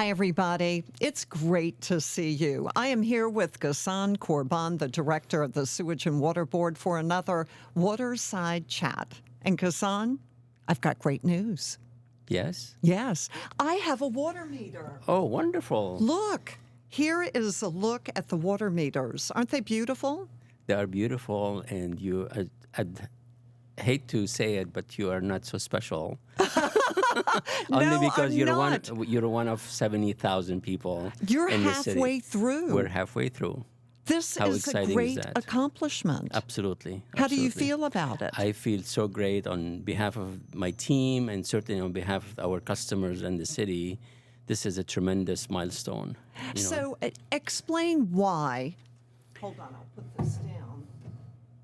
Hi, everybody. It's great to see you. I am here with Ghassan Korban, the director of the Sewage and Water Board, for another Waterside Chat. And Ghassan, I've got great news. Yes? Yes, I have a water meter. Oh, wonderful. Look, here is a look at the water meters. Aren't they beautiful? They are beautiful, and I'd hate to say it, but you are not so special. Only No, because I'm not. You're one of 70,000 people You're in the city. halfway through. We're halfway through. This How is a exciting is great that? accomplishment. Absolutely. How do you absolutely. feel about it? I feel so great on behalf of my team and certainly on behalf of our customers and the city. This is a tremendous milestone. you know. So explain why. Hold on, I'll put this down.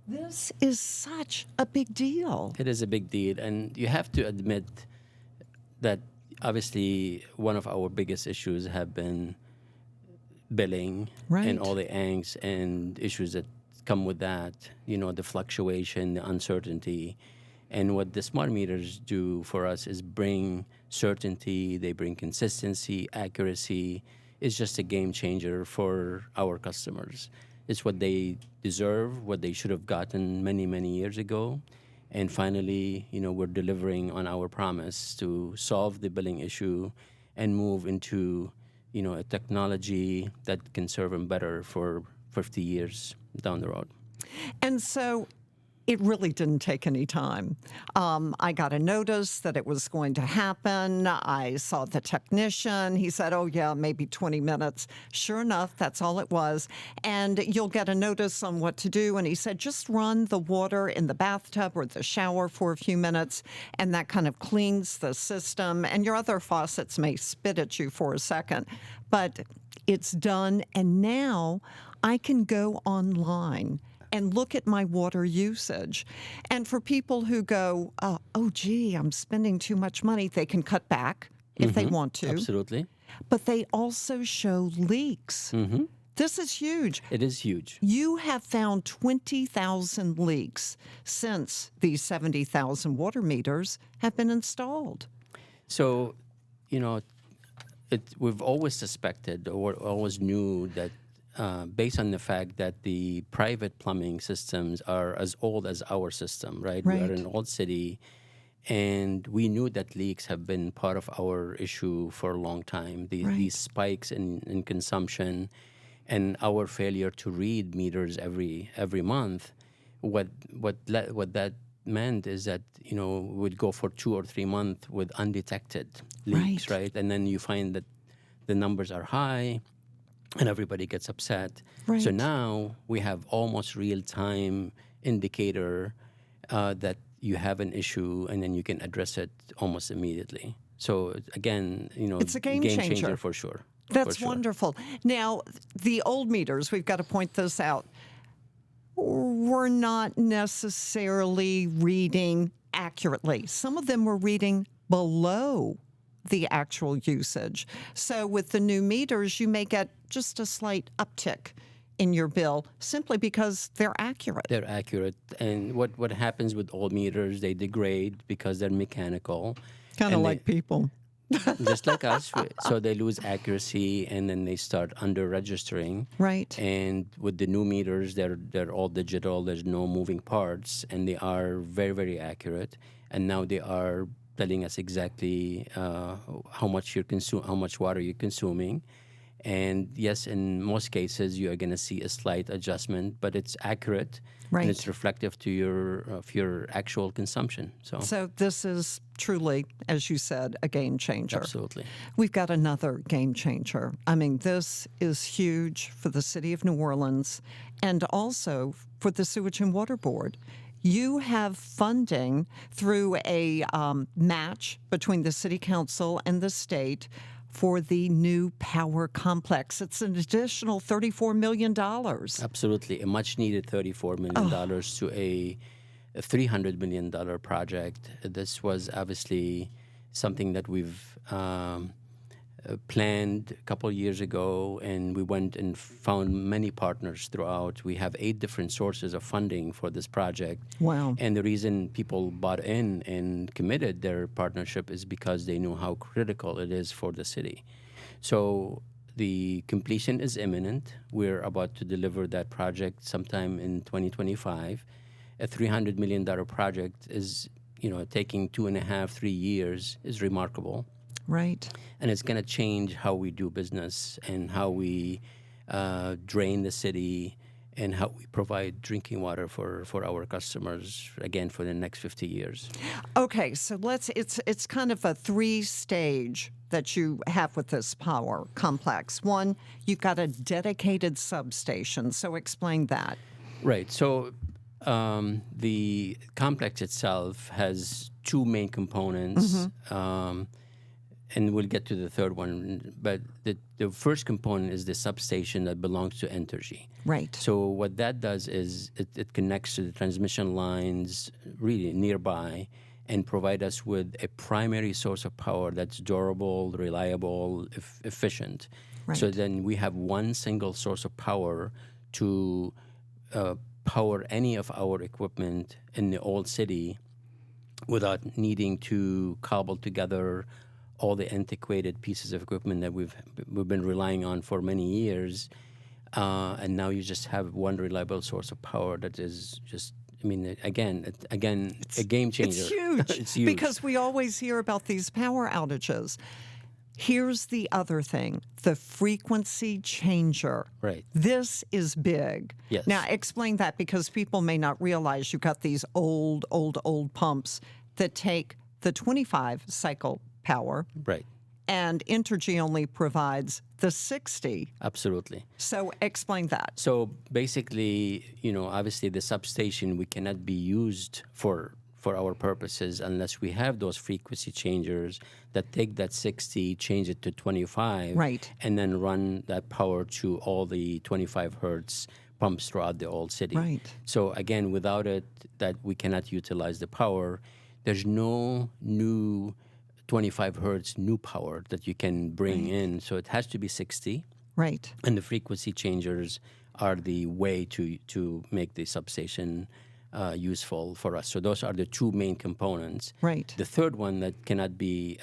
This is such a big deal. It is a big deal, and you have to admit that obviously one of our biggest issues have been billing Right. and all the angst and issues that come with that, the fluctuation, the uncertainty. And what the smart meters do for us is bring certainty, they bring consistency, accuracy. It's just a game changer for our customers. It's what they deserve, what they should have gotten many, many years ago. And finally, we're delivering on our promise to solve the billing issue and move into, a technology that can serve them better for 50 years down the road. And so it really didn't take any time. I got a notice that it was going to happen. I saw the technician. He said, oh, yeah, maybe 20 minutes. Sure enough, that's all it was. And you'll get a notice on what to do. And he said, just run the water in the bathtub or the shower for a few minutes, and that kind of cleans the system. And your other faucets may spit at you for a second. But it's done. And now I can go online and look at my water usage. And for people who go, oh, gee, I'm spending too much money, they can cut back if they want to. Absolutely. But they also show leaks. This is huge. It is huge. You have found 20,000 leaks since these 70,000 water meters have been installed. So, we've always suspected or always knew that based on the fact that the private plumbing systems are as old as our system, right? We are an old city, and we knew that leaks have been part of our issue for a long time. These spikes in consumption and our failure to read meters every month. What that meant is that we'd go for 2 or 3 months with undetected leaks, right? And then you find that the numbers are high, and everybody gets upset. Right. So now we have almost real-time indicator that you have an issue, and then you can address it almost immediately. So again, It's a game changer. for sure. That's for sure. wonderful. Now, the old meters, we've got to point this out, were not necessarily reading accurately. Some of them were reading below the actual usage. So with the new meters, you may get just a slight uptick in your bill simply because they're accurate. They're accurate. And what happens with old meters, they degrade because they're mechanical. Kind of And like people. just like us. So they lose accuracy, and then they start under-registering. Right. And with the new meters, they're all digital. There's no moving parts, and they are very, very accurate. And now they are telling us exactly how much water you're consuming. And yes, in most cases, you are going to see a slight adjustment, but it's accurate, and it's reflective to your actual consumption. So this is truly, as you said, a game changer. Absolutely. We've got another game changer. I mean, this is huge for the city of New Orleans and also for the Sewage and Water Board. You have funding through a match between the city council and the state for the new power complex. It's an additional $34 million. Absolutely. A much-needed $34 million to a $300 million project. This was obviously something that we've planned a couple of years ago, and we went and found many partners throughout. We have 8 different sources of funding for this project. Wow. And the reason people bought in and committed their partnership is because they knew how critical it is for the city. So the completion is imminent. We're about to deliver that project sometime in 2025. A $300 million project is, taking 2.5, 3 years is remarkable. Right. And it's going to change how we do business and how we drain the city and how we provide drinking water for our customers, again, for the next 50 years. Okay, so it's kind of a 3-stage that you have with this power complex. One, you've got a dedicated substation, so explain that. Right. So the complex itself has 2 main components. And we'll get to the third one. But the first component is the substation that belongs to Entergy. Right. So what that does is it connects to the transmission lines really nearby and provide us with a primary source of power that's durable, reliable, efficient. Right. So then we have one single source of power to power any of our equipment in the old city without needing to cobble together all the antiquated pieces of equipment that we've been relying on for many years, and now you just have one reliable source of power that is just, again, a game changer. It's huge. It's huge. Because we always hear about these power outages. Here's the other thing, the frequency changer. Right. This is big. Yes. Now, explain that, because people may not realize you've got these old pumps that take the 25-cycle power. Right. And Entergy only provides the 60. Absolutely. So explain that. So basically, obviously the substation, we cannot be used for our purposes unless we have those frequency changers that take that 60, change it to 25, right, and then run that power to all the 25 hertz pumps throughout the old city. Right. So again, without it, that we cannot utilize the power. There's no new 25 hertz new power that you can bring in. So it has to be 60. Right. And the frequency changers are the way to make the substation useful for us. So those are the 2 main components. Right. The third one that cannot be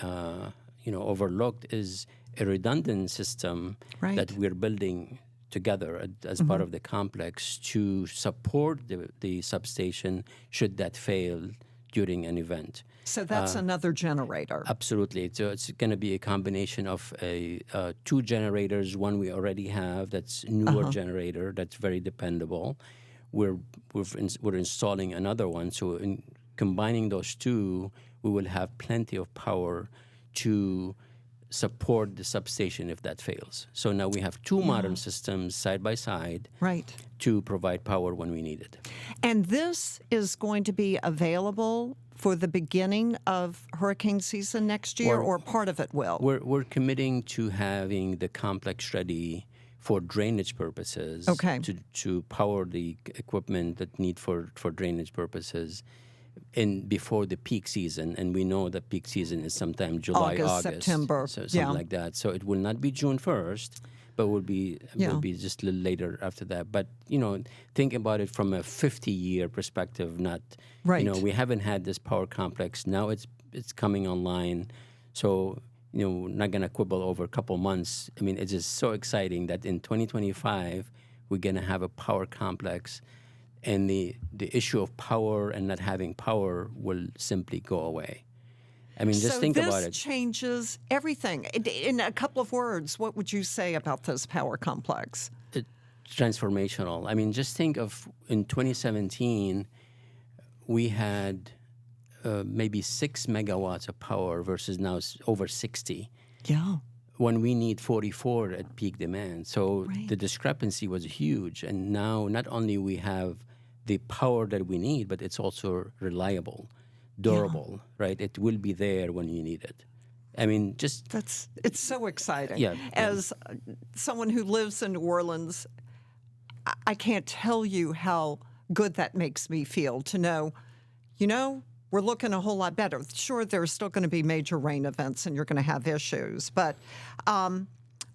overlooked is a redundant system right, that we're building together as part of the complex to support the substation should that fail during an event. So that's another generator. Absolutely. So it's going to be a combination of 2 generators. One we already have, that's newer generator, that's very dependable. We're installing another one. So in combining those 2, we will have plenty of power to support the substation if that fails. So now we have 2 modern systems side by side, right, to provide power when we need it. And this is going to be available for the beginning of hurricane season next year, or part of it will? We're committing to having the complex ready for drainage purposes, okay, to power the equipment that need for drainage purposes before the peak season. And we know that peak season is sometime July, August, September, so something like that. So it will not be June 1st, but will be just a little later after that. But, think about it from a 50-year perspective, not, right, we haven't had this power complex. Now it's coming online. So, not going to quibble over a couple months. It's just so exciting that in 2025, we're going to have a power complex, and the issue of power and not having power will simply go away. Just think about it. So this changes everything. In a couple of words, what would you say about this power complex? It's transformational. Just think of in 2017, we had maybe 6 megawatts of power versus now over 60. Yeah. When we need 44 at peak demand. So the discrepancy was huge. And now not only we have the power that we need, but it's also reliable, durable, right? It will be there when you need it. It's so exciting. Yeah. As someone who lives in New Orleans, I can't tell you how good that makes me feel to know, we're looking a whole lot better. Sure, there's still going to be major rain events and you're going to have issues, but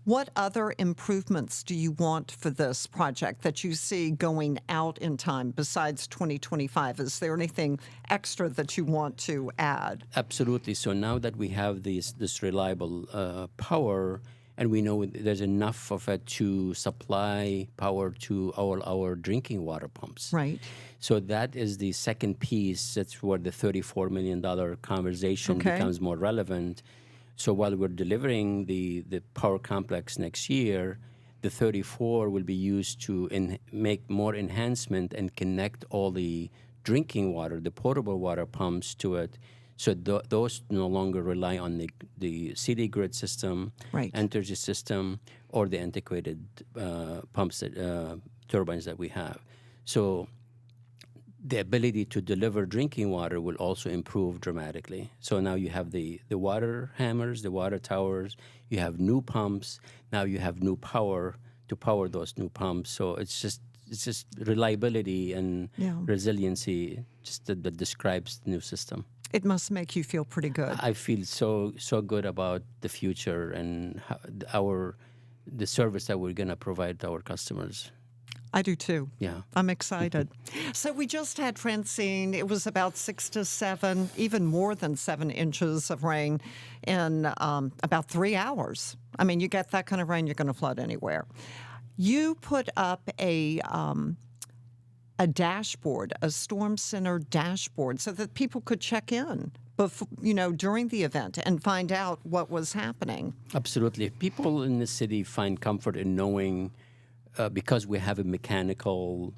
what other improvements do you want for this project that you see going out in time besides 2025? Is there anything extra that you want to add? Absolutely. So now that we have this reliable power, and we know there's enough of it to supply power to all our drinking water pumps. Right. So that is the second piece. That's where the $34 million conversation becomes more relevant. So while we're delivering the power complex next year, the 34 will be used to make more enhancement and connect all the drinking water, the potable water pumps to it. So those no longer rely on the city grid system, energy system, or the antiquated pumps, turbines that we have. So the ability to deliver drinking water will also improve dramatically. So now you have the water hammers, the water towers, you have new pumps, now you have new power to power those new pumps. So it's just reliability and resiliency that describes the new system. It must make you feel pretty good. I feel so good about the future and the service that we're going to provide to our customers. I do too. Yeah. I'm excited. So we just had, Francine, it was about 6 to 7, even more than 7 inches of rain in about 3 hours. I mean, you get that kind of rain, you're going to flood anywhere. You put up a dashboard, a storm center dashboard, so that people could check in before, during the event and find out what was happening. Absolutely. People in the city find comfort in knowing, because we have a mechanical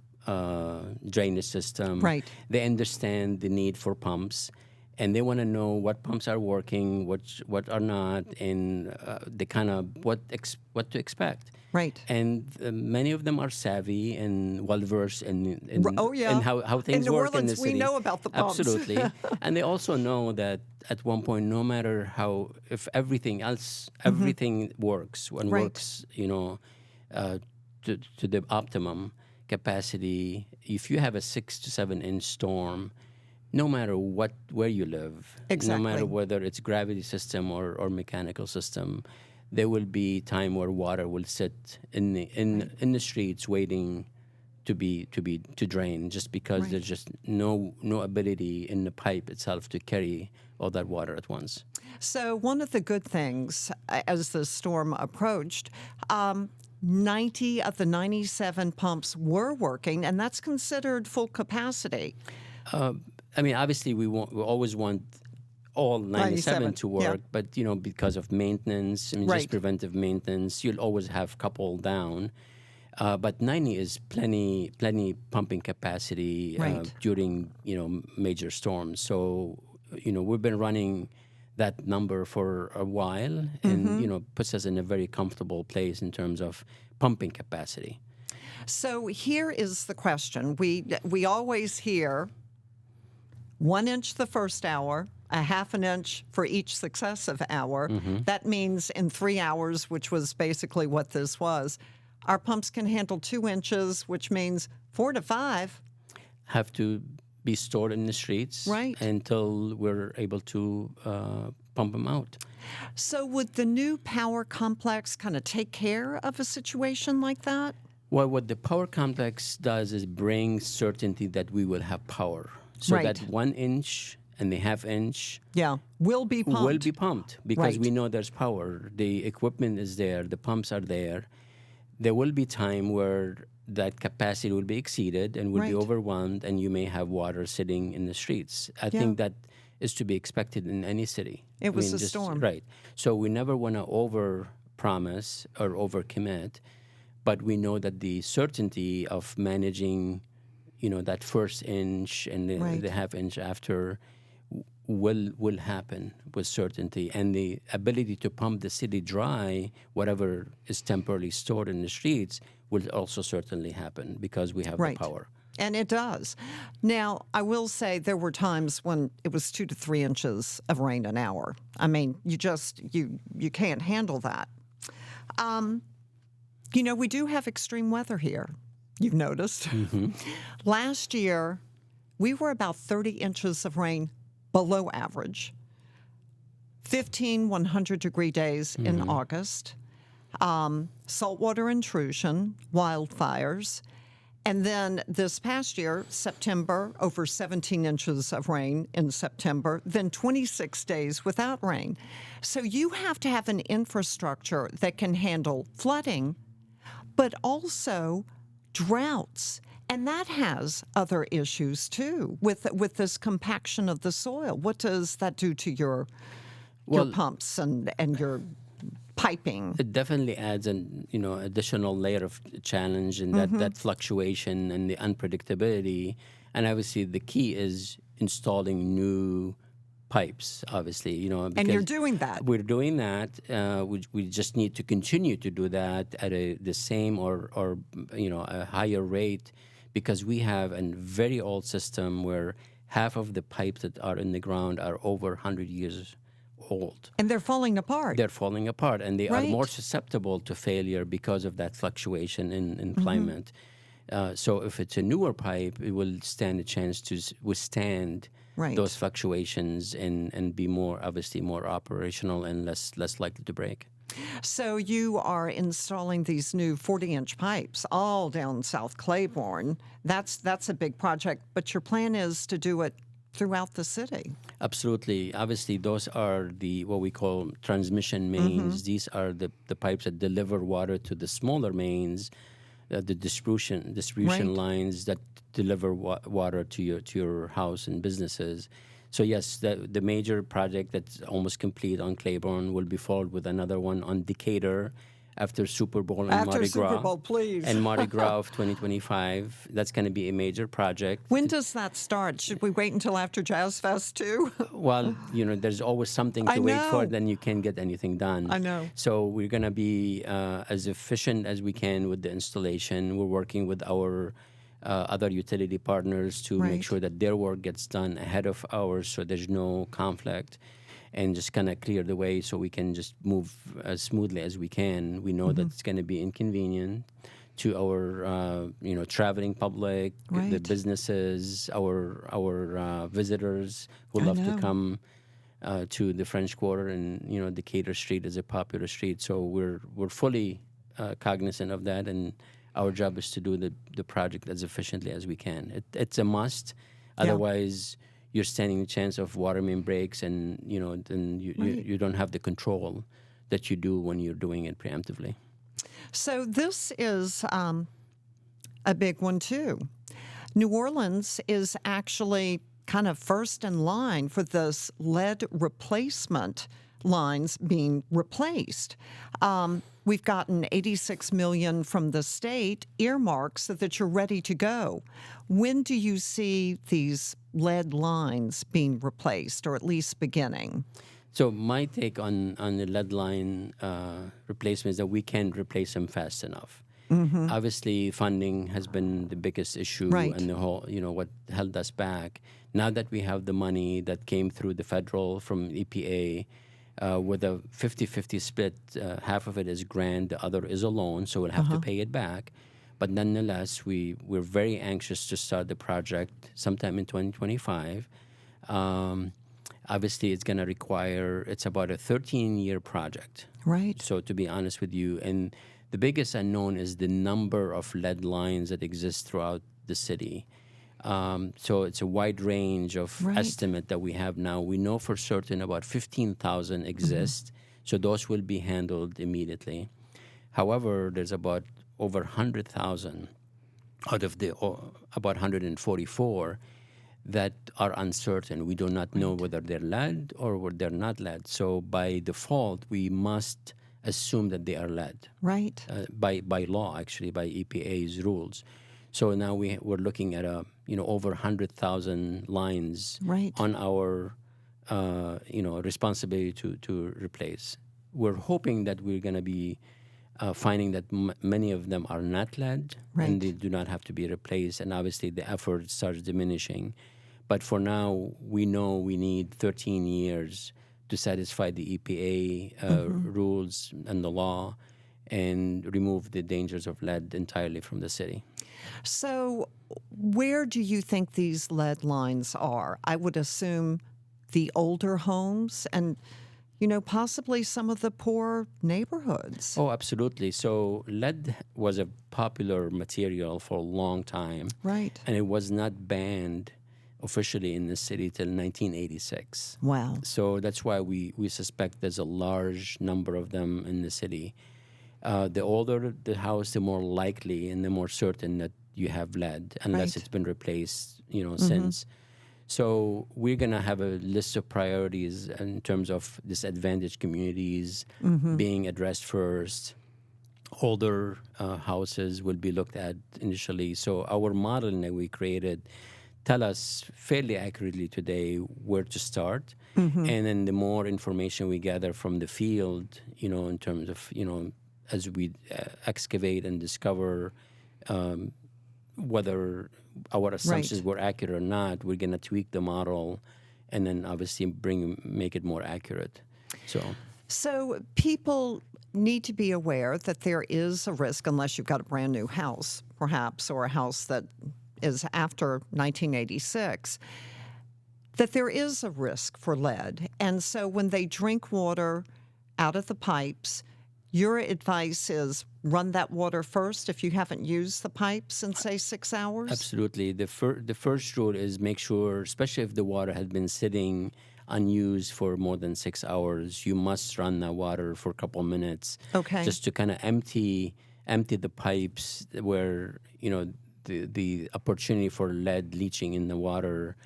drainage system, they understand the need for pumps, and they want to know what pumps are working, what are not, and they kind of what to expect. Right. And many of them are savvy and well-versed in how things in New work Orleans, in the city. we know about the pumps. Absolutely. And they also know that at one point, no matter if everything works and works, to the optimum capacity, if you have a 6 to 7 inch storm, no matter where you live, no matter whether it's gravity system or mechanical system, there will be time where water will sit in the streets waiting to drain, just because there's just no ability in the pipe itself to carry all that water at once. So one of the good things as the storm approached, 90 of the 97 pumps were working, and that's considered full capacity. I mean, obviously, we always want all 97 to work, but because of maintenance, just preventive maintenance, you'll always have a couple down. But 90 is plenty pumping capacity during major storms. So we've been running that number for a while, and puts us in a very comfortable place in terms of pumping capacity. So here is the question: we always hear 1 inch the first hour, a half an inch for each successive hour. That means in 3 hours, which was basically what this was, our pumps can handle 2 inches, which means 4 to 5 have to be stored in the streets until we're able to pump them out. So would the new power complex kind of take care of a situation like that? Well, what the power complex does is bring certainty that we will have power. So that 1 inch and the half inch will be pumped. Because we know there's power. The equipment is there. The pumps are there. There will be time where that capacity will be exceeded and will be overwhelmed, and you may have water sitting in the streets. I think that is to be expected in any city. It was a storm. Right. So we never want to over-promise or over-commit, but we know that the certainty of managing that first inch and the half inch after will happen with certainty. And the ability to pump the city dry, whatever is temporarily stored in the streets, will also certainly happen because we have the power. And it does. Now, I will say there were times when it was 2 to 3 inches of rain an hour. I mean, you can't handle that. We do have extreme weather here. You've noticed. Last year, we were about 30 inches of rain below average. 15 100-degree days in August. Saltwater intrusion, wildfires. And then this past year, September, over 17 inches of rain in September, then 26 days without rain. So you have to have an infrastructure that can handle flooding, but also droughts. And that has other issues too with this compaction of the soil. What does that do to your pumps and your piping? It definitely adds an additional layer of challenge and that fluctuation and the unpredictability. And obviously, the key is installing new pipes. Obviously, And you're doing that. We're doing that. We just need to continue to do that at the same or a higher rate, because we have a very old system where half of the pipes that are in the ground are over 100 years old. And they're falling apart. They're falling apart, and they are Right. more susceptible to failure because of that fluctuation in climate. So if it's a newer pipe, it will stand a chance to withstand Right. those fluctuations and be more operational and less likely to break. So you are installing these new 40-inch pipes all down South Claiborne. That's a big project, but your plan is to do it throughout the city. Absolutely. Obviously, those are what we call transmission mains. These are the pipes that deliver water to the smaller mains, the distribution Right. lines that deliver water to your house and businesses. So yes, the major project that's almost complete on Claiborne will be followed with another one on Decatur after Super Bowl and After Mardi Gras. Super Bowl, please. And Mardi Gras of 2025. That's going to be a major project. When does that start? Should we wait until after Jazz Fest too? Well, there's always something to I wait for, know. then you can't get anything done. I know. So we're going to be as efficient as we can with the installation. We're working with our other utility partners to Right. make sure that their work gets done ahead of ours so there's no conflict, and just kind of clear the way so we can just move as smoothly as we can. We know that it's going to be inconvenient to our traveling public, the Right. businesses, our visitors who I love know. to come to the French Quarter, and Decatur Street is a popular street. So we're fully cognizant of that, and our job is to do the project as efficiently as we can. It's a must. Yeah. Otherwise, you're standing a chance of water main breaks, and then you don't have the control that you do when you're doing it preemptively. So this is a big one too. New Orleans is actually kind of first in line for this lead replacement lines being replaced. We've gotten $86 million from the state earmarked so that you're ready to go. When do you see these lead lines being replaced, or at least beginning? So my take on the lead line replacement is that we can't replace them fast enough. Obviously, funding has been the biggest issue, Right. and the whole, what held us back. Now that we have the money that came through the federal from EPA, with a 50-50 split, half of it is grant, the other is a loan, so we'll have to pay it back. But nonetheless, we're very anxious to start the project sometime in 2025. Obviously, it's going to require, it's about a 13-year project. Right. So to be honest with you, and the biggest unknown is the number of lead lines that exist throughout the city. So it's a wide range of Right. estimate that we have now. We know for certain about 15,000 exist, so those will be handled immediately. However, there's about over 100,000 out of the about 144 that are uncertain. We do not know whether they're lead or whether they're not lead. So by default, we must assume that they are lead. Right. By law, actually, by EPA's rules. So now we're looking at over 100,000 lines Right. on our responsibility to replace. We're hoping that we're going to be finding that many of them are not lead, Right. and they do not have to be replaced, and obviously the effort starts diminishing. But for now, we know we need 13 years to satisfy the EPA rules and the law, and remove the dangers of lead entirely from the city. So where do you think these lead lines are? I would assume the older homes, and possibly some of the poor neighborhoods. Oh, absolutely. So lead was a popular material for a long time. Right. And it was not banned officially in the city till 1986. Wow. So that's why we suspect there's a large number of them in the city. The older the house, the more likely and the more certain that you have lead, unless Right. it's been replaced, since. So we're going to have a list of priorities in terms of disadvantaged communities being addressed first. Older houses will be looked at initially. So our modeling that we created tell us fairly accurately today where to start. And then the more information we gather from the field, in terms of, as we excavate and discover whether our assumptions were accurate or not, we're going to tweak the model and then obviously make it more accurate. So people need to be aware that there is a risk, unless you've got a brand new house, perhaps, or a house that is after 1986, that there is a risk for lead. And so when they drink water out of the pipes, your advice is run that water first if you haven't used the pipes in, say, 6 hours? Absolutely. The first rule is make sure, especially if the water has been sitting unused for more than 6 hours, you must run that water for a couple minutes. Okay. Just to kind of empty the pipes where, the opportunity for lead leaching in the water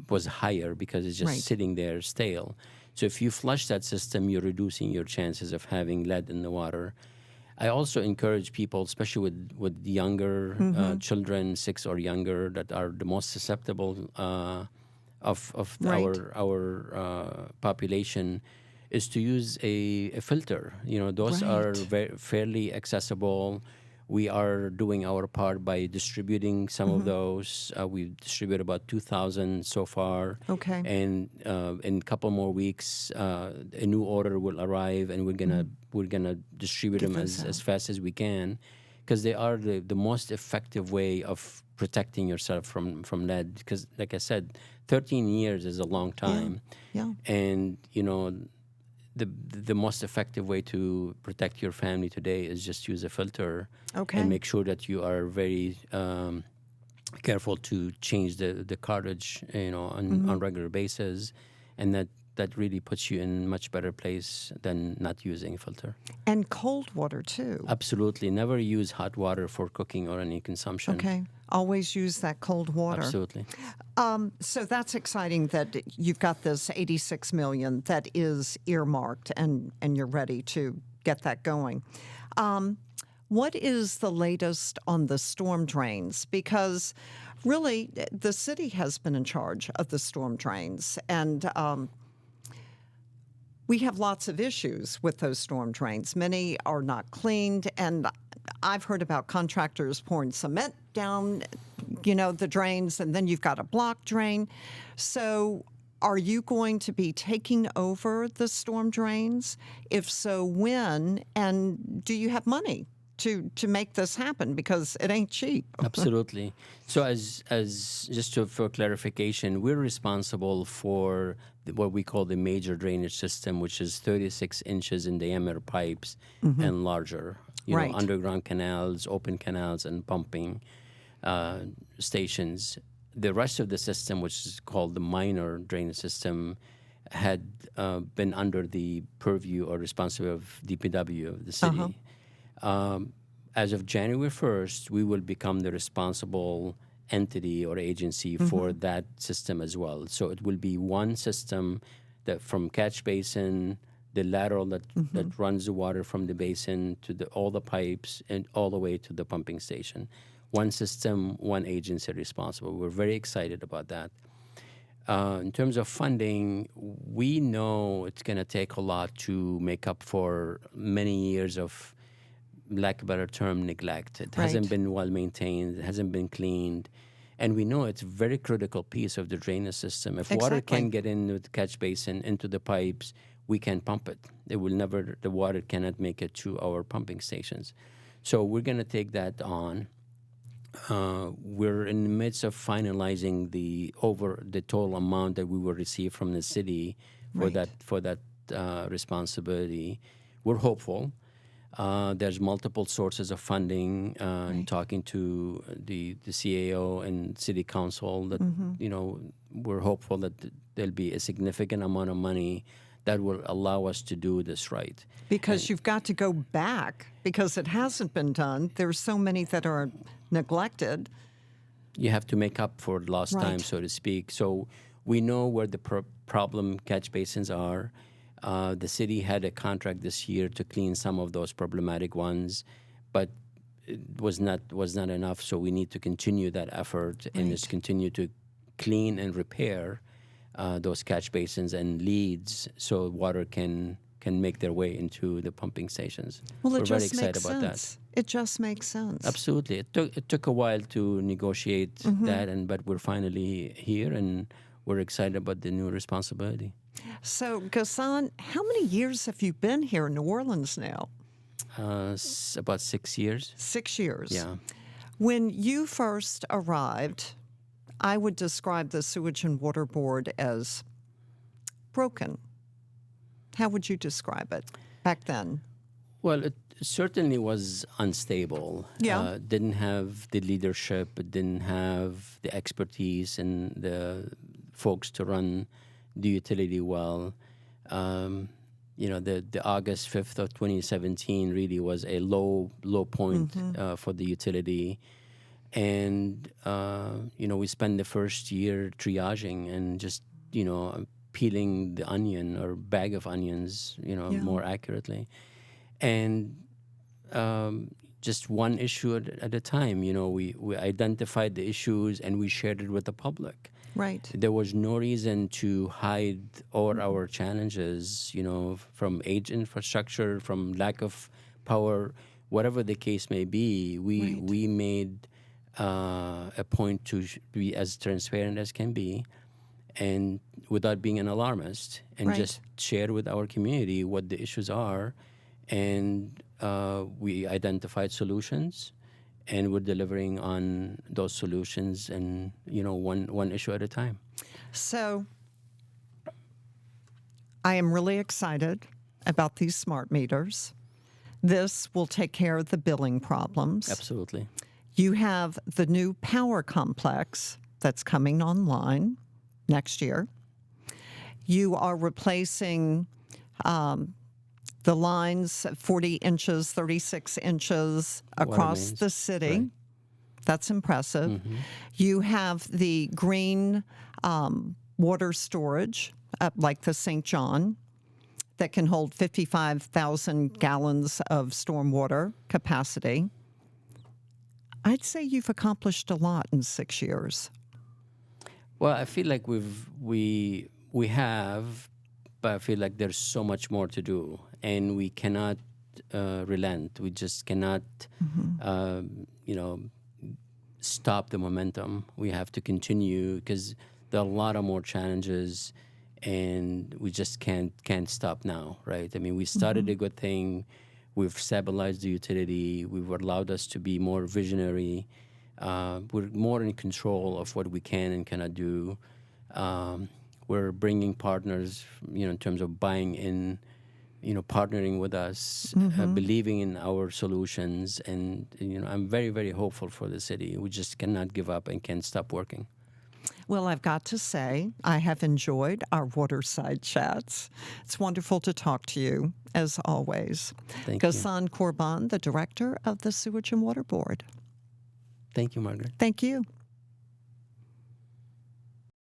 was higher because it's just sitting there stale. So if you flush that system, you're reducing your chances of having lead in the water. I also encourage people, especially with younger children, 6 or younger, that are the most susceptible of our population, is to use a filter. Those are fairly accessible. We are doing our part by distributing some of those. We've distributed about 2,000 so far. Okay. And in a couple more weeks, a new order will arrive, and we're gonna distribute them as fast as we can, because they are the most effective way of protecting yourself from lead. Because, like I said, 13 years is a long time. Yeah. And the most effective way to protect your family today is just use a filter. Okay. And make sure that you are very careful to change the cartridge, on regular basis, and that really puts you in a much better place than not using a filter. And cold water, too. Absolutely. Never use hot water for cooking or any consumption. Okay. Always use that cold water. Absolutely. So that's exciting that you've got this $86 million that is earmarked and you're ready to get that going. What is the latest on the storm drains? Because really, the city has been in charge of the storm drains, and we have lots of issues with those storm drains. Many are not cleaned, and I've heard about contractors pouring cement down, the drains, and then you've got a block drain. So are you going to be taking over the storm drains? If so, when? And do you have money to make this happen? Because it ain't cheap. Absolutely. So as just for clarification, we're responsible for what we call the major drainage system, which is 36 inches in diameter pipes and larger. Underground canals, open canals, and pumping stations. The rest of the system, which is called the minor drainage system, had been under the purview or responsibility of DPW of the city. As of January 1st, we will become the responsible entity or agency for that system as well. So it will be one system that from catch basin, the lateral that runs the water from the basin to all the pipes and all the way to the pumping station. One system, one agency responsible. We're very excited about that. In terms of funding, we know it's going to take a lot to make up for many years of, lack of a better term, neglect. It hasn't been well maintained. It hasn't been cleaned. And we know it's a very critical piece of the drainage system. If water can get into the catch basin, into the pipes, we can pump it. The water cannot make it to our pumping stations. So we're going to take that on. We're in the midst of finalizing the total amount that we will receive from the city for that responsibility. We're hopeful. There's multiple sources of funding. Talking to the CAO and City Council, that we're hopeful that there'll be a significant amount of money that will allow us to do this right. Because you've got to go back, because it hasn't been done. There's so many that are neglected. You have to make up for lost time, so to speak. So we know where the problem catch basins are. The city had a contract this year to clean some of those problematic ones, but it was not enough. So we need to continue that effort and just continue to clean and repair those catch basins and leads, so water can make their way into the pumping stations. Well, We're very excited about that. It just makes sense. Absolutely. It took a while to negotiate that, but we're finally here, and we're excited about the new responsibility. So, Ghassan, how many years have you been here in New Orleans now? About 6 years. 6 years. Yeah. When you first arrived, I would describe the Sewage and Water Board as broken. How would you describe it back then? Well, it certainly was unstable. Yeah. Didn't have the leadership, it didn't have the expertise and the folks to run the utility well. The August 5th of 2017 really was a low point for the utility. And, we spent the first year triaging and just, peeling the onion or bag of onions, more accurately. And just one issue at a time, we identified the issues and we shared it with the public. Right. There was no reason to hide all our challenges, from age infrastructure, from lack of power, whatever the case may be. We made a point to be as transparent as can be, and without being an alarmist, and just share with our community what the issues are. And we identified solutions, and we're delivering on those solutions, and one issue at a time. So I am really excited about these smart meters. This will take care of the billing problems. Absolutely. You have the new power complex that's coming online next year. You are replacing the lines 40 inches, 36 inches across the city. Right. That's impressive. You have the green water storage, like the St. John, that can hold 55,000 gallons of stormwater capacity. I'd say you've accomplished a lot in 6 years. Well, I feel like we have, but I feel like there's so much more to do, and we cannot relent. We just cannot, stop the momentum. We have to continue, because there are a lot of more challenges, and we just can't stop now, right? I mean, we started a good thing. We've stabilized the utility. We've allowed us to be more visionary. We're more in control of what we can and cannot do. We're bringing partners, in terms of buying in, partnering with us, believing in our solutions. And, I'm very, very hopeful for the city. We just cannot give up and can't stop working. Well, I've got to say, I have enjoyed our waterside chats. It's wonderful to talk to you, as always. Thank you. Ghassan Korban, the director of the Sewage and Water Board. Thank you, Margaret. Thank you.